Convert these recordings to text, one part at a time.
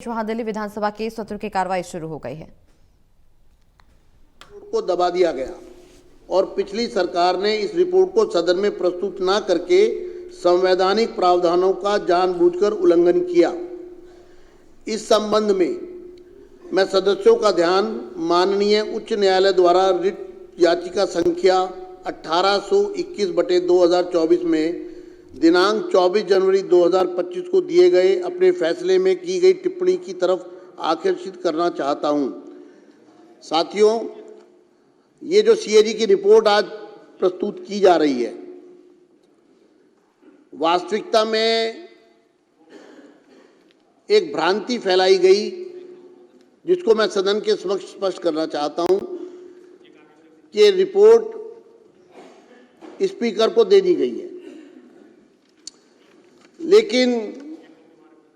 वहां दिल्ली विधानसभा के सत्र की कार्रवाई शुरू हो गई है। को दबा दिया गया और पिछली सरकार ने इस रिपोर्ट को सदन में प्रस्तुत न करके संवैधानिक प्रावधानों का जानबूझकर उल्लंघन किया। इस संबंध में मैं सदस्यों का ध्यान माननीय उच्च न्यायालय द्वारा रिट याचिका संख्या 1821/2024 में दिनांक 24 जनवरी 2025 को दिए गए अपने फैसले में की गई टिप्पणी की तरफ आकर्षित करना चाहता हूं। साथियों, ये जो सीएजी की रिपोर्ट आज प्रस्तुत की जा रही है, वास्तविकता में एक भ्रांति फैलाई गई, जिसको मैं सदन के समक्ष स्पष्ट करना चाहता हूं कि रिपोर्ट स्पीकर को दे दी गई है, लेकिन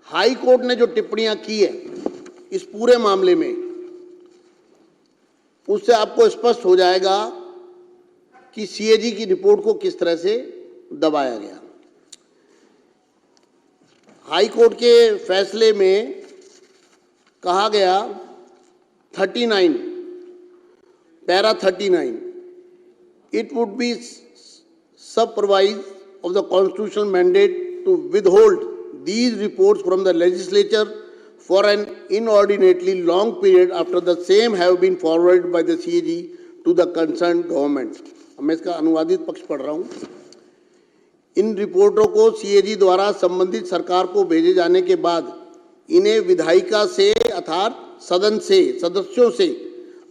हाई कोर्ट ने जो टिप्पणियां की है इस पूरे मामले में, उससे आपको स्पष्ट हो जाएगा कि सीएजी की रिपोर्ट को किस तरह से दबाया गया। हाई कोर्ट के फैसले में कहा गया 39 para 39 it would be supervised of the constitutional mandate to withhold these reports from the legislature for an inordinately long period after the same have been forwarded by the CAG to the concerned government। मैं इसका अनुवादित पक्ष पढ़ रहा हूं। इन रिपोर्टों को CAG द्वारा संबंधित सरकार को भेजे जाने के बाद इन्हें विधायिका से अर्थात सदन से सदस्यों से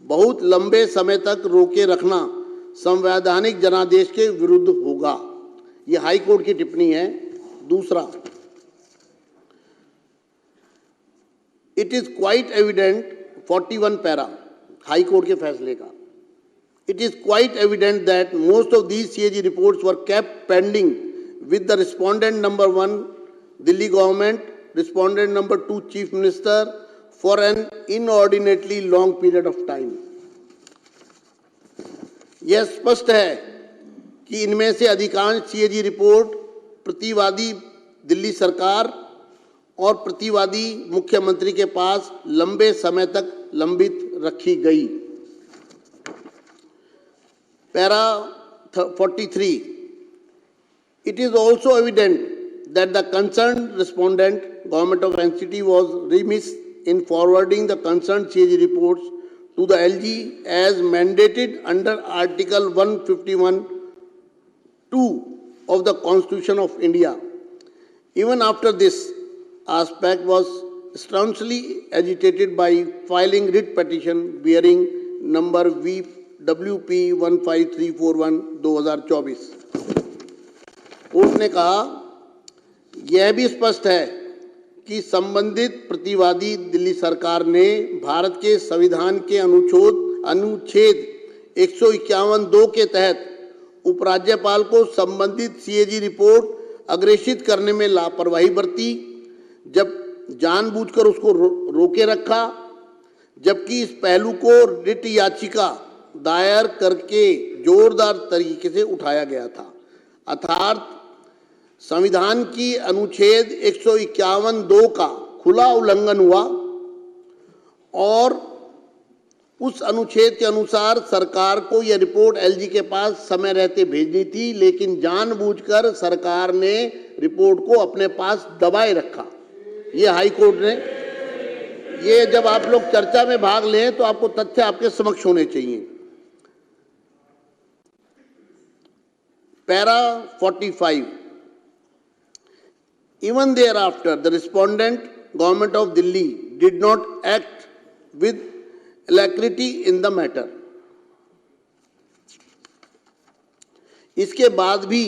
बहुत लंबे समय तक रोके रखना संवैधानिक जनादेश के विरुद्ध होगा। यह हाई कोर्ट की टिप्पणी है। दूसरा, it is quite evident 41 para high court के फैसले का, it is quite evident that most of these CAG reports were kept pending with the respondent number 1 Delhi government, respondent number 2 chief minister for an inordinately long period of time। यह स्पष्ट है कि इनमें से अधिकांश सीएजी रिपोर्ट प्रतिवादी दिल्ली सरकार और प्रतिवादी मुख्यमंत्री के पास लंबे समय तक लंबित रखी गई। Para 43 It is also evident that the concerned respondent, Government of NCT, was remiss in forwarding the concerned CAG reports to the LG as mandated under Article 151(2) of the Constitution of India. Even after this aspect was staunchly agitated by filing writ petition bearing number WP 15341/2024। Court ने कहा, यह भी स्पष्ट है कि संबंधित प्रतिवादी दिल्ली सरकार ने भारत के संविधान के अनुच्छेद 151(2) के तहत उपराज्यपाल को संबंधित सीएजी रिपोर्ट अग्रेषित करने में लापरवाही बरती, जब जानबूझकर उसको रोके रखा, जबकि इस पहलू को रिट याचिका दायर करके जोरदार तरीके से उठाया गया था। अर्थात संविधान की अनुच्छेद 151(2) का खुला उल्लंघन हुआ और उस अनुच्छेद के अनुसार सरकार को यह रिपोर्ट एलजी के पास समय रहते भेजनी थी, लेकिन जानबूझकर सरकार ने रिपोर्ट को अपने पास दबाए रखा। ये हाई कोर्ट ने, ये जब आप लोग चर्चा में भाग लें तो आपको तथ्य आपके समक्ष होने चाहिए। Para 45 Even thereafter, the respondent, Government of Delhi, did not act with alacrity in the matter। इसके बाद भी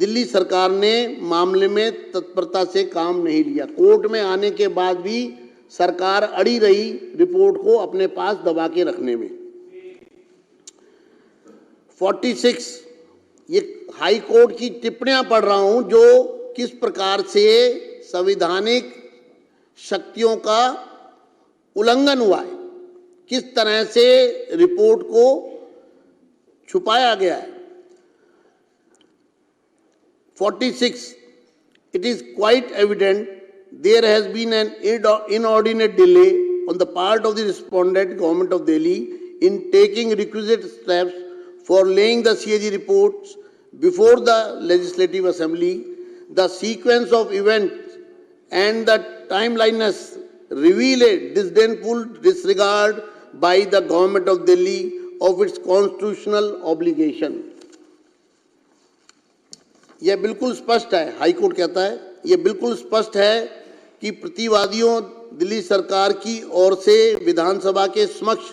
दिल्ली सरकार ने मामले में तत्परता से काम नहीं लिया। कोर्ट में आने के बाद भी सरकार अड़ी रही रिपोर्ट को अपने पास दबा के रखने में। 46 ये हाई कोर्ट की टिप्पणियां पढ़ रहा हूं, जो किस प्रकार से संवैधानिक शक्तियों का उल्लंघन हुआ है, किस तरह से रिपोर्ट को छुपाया गया है। 46 It is quite evident there has been an inordinate delay on the part of the respondent government of Delhi in taking requisite steps for laying the CAG reports before the Legislative Assembly. The sequence of events and the timeliness reveal a disdainful disregard by the government of Delhi of its constitutional obligation. यह बिल्कुल स्पष्ट है, high court कहता है, यह बिल्कुल स्पष्ट है कि प्रतिवादियों दिल्ली सरकार की ओर से विधानसभा के समक्ष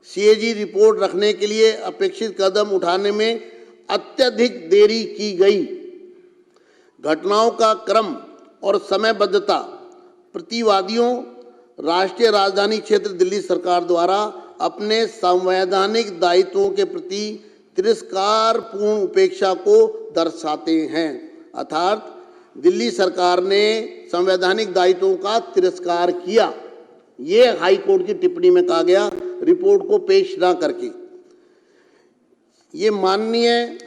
सीएजी रिपोर्ट रखने के लिए अपेक्षित कदम उठाने में अत्यधिक देरी की गई। घटनाओं का क्रम और समयबद्धता प्रतिवादियों राष्ट्रीय राजधानी क्षेत्र दिल्ली सरकार द्वारा अपने संवैधानिक दायित्वों के प्रति तिरस्कारपूर्ण उपेक्षा को दर्शाते हैं। अर्थात दिल्ली सरकार ने संवैधानिक दायित्वों का तिरस्कार किया, ये हाई कोर्ट की टिप्पणी में कहा गया रिपोर्ट को पेश ना करके। ये माननीय,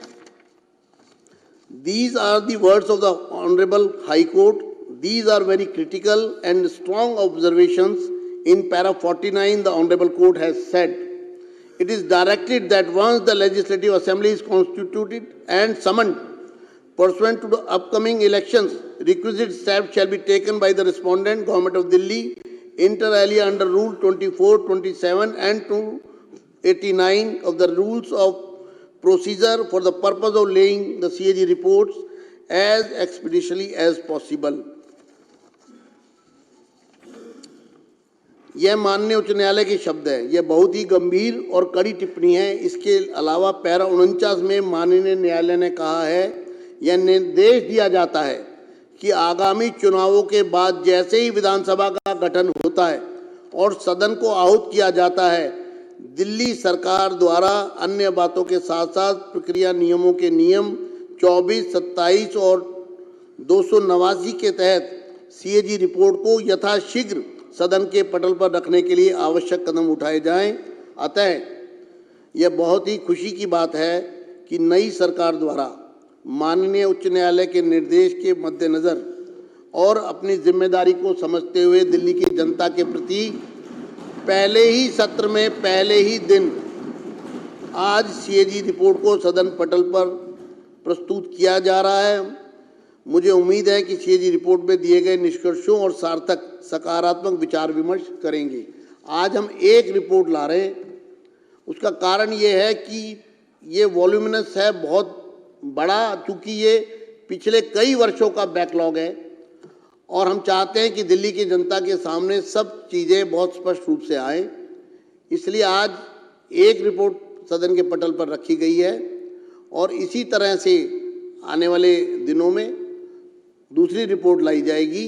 these are the words of the Honorable High Court. These are very critical and strong observations. In para 49, the Honorable Court has said, it is directed that once the Legislative Assembly is constituted and summoned, pursuant to the upcoming elections, requisite steps shall be taken by the respondent Government of Delhi, inter alia under Rule 24, 27 and 289 of the Rules of Procedure for the purpose of laying the CAG reports as expeditiously as possible. यह माननीय उच्च न्यायालय के शब्द है। यह बहुत ही गंभीर और कड़ी टिप्पणी है। इसके अलावा पैरा 49 में माननीय न्यायालय ने कहा है, यह निर्देश दिया जाता है कि आगामी चुनावों के बाद जैसे ही विधानसभा का गठन होता है और सदन को आहूत किया जाता है, दिल्ली सरकार द्वारा अन्य बातों के साथ साथ प्रक्रिया नियमों के नियम 24, 27 और 289 के तहत सीएजी रिपोर्ट को यथाशीघ्र सदन के पटल पर रखने के लिए आवश्यक कदम उठाए जाएं। अतः यह बहुत ही खुशी की बात है कि नई सरकार द्वारा माननीय उच्च न्यायालय के निर्देश के मद्देनज़र और अपनी जिम्मेदारी को समझते हुए दिल्ली की जनता के प्रति पहले ही सत्र में पहले ही दिन आज सीएजी रिपोर्ट को सदन पटल पर प्रस्तुत किया जा रहा है। मुझे उम्मीद है कि सीएजी रिपोर्ट में दिए गए निष्कर्षों और सार्थक सकारात्मक विचार विमर्श करेंगे। आज हम एक रिपोर्ट ला रहे हैं, उसका कारण ये है कि ये वॉल्यूमिनस है, बहुत बड़ा, चूँकि ये पिछले कई वर्षों का बैकलॉग है और हम चाहते हैं कि दिल्ली की जनता के सामने सब चीज़ें बहुत स्पष्ट रूप से आए। इसलिए आज एक रिपोर्ट सदन के पटल पर रखी गई है और इसी तरह से आने वाले दिनों में दूसरी रिपोर्ट लाई जाएगी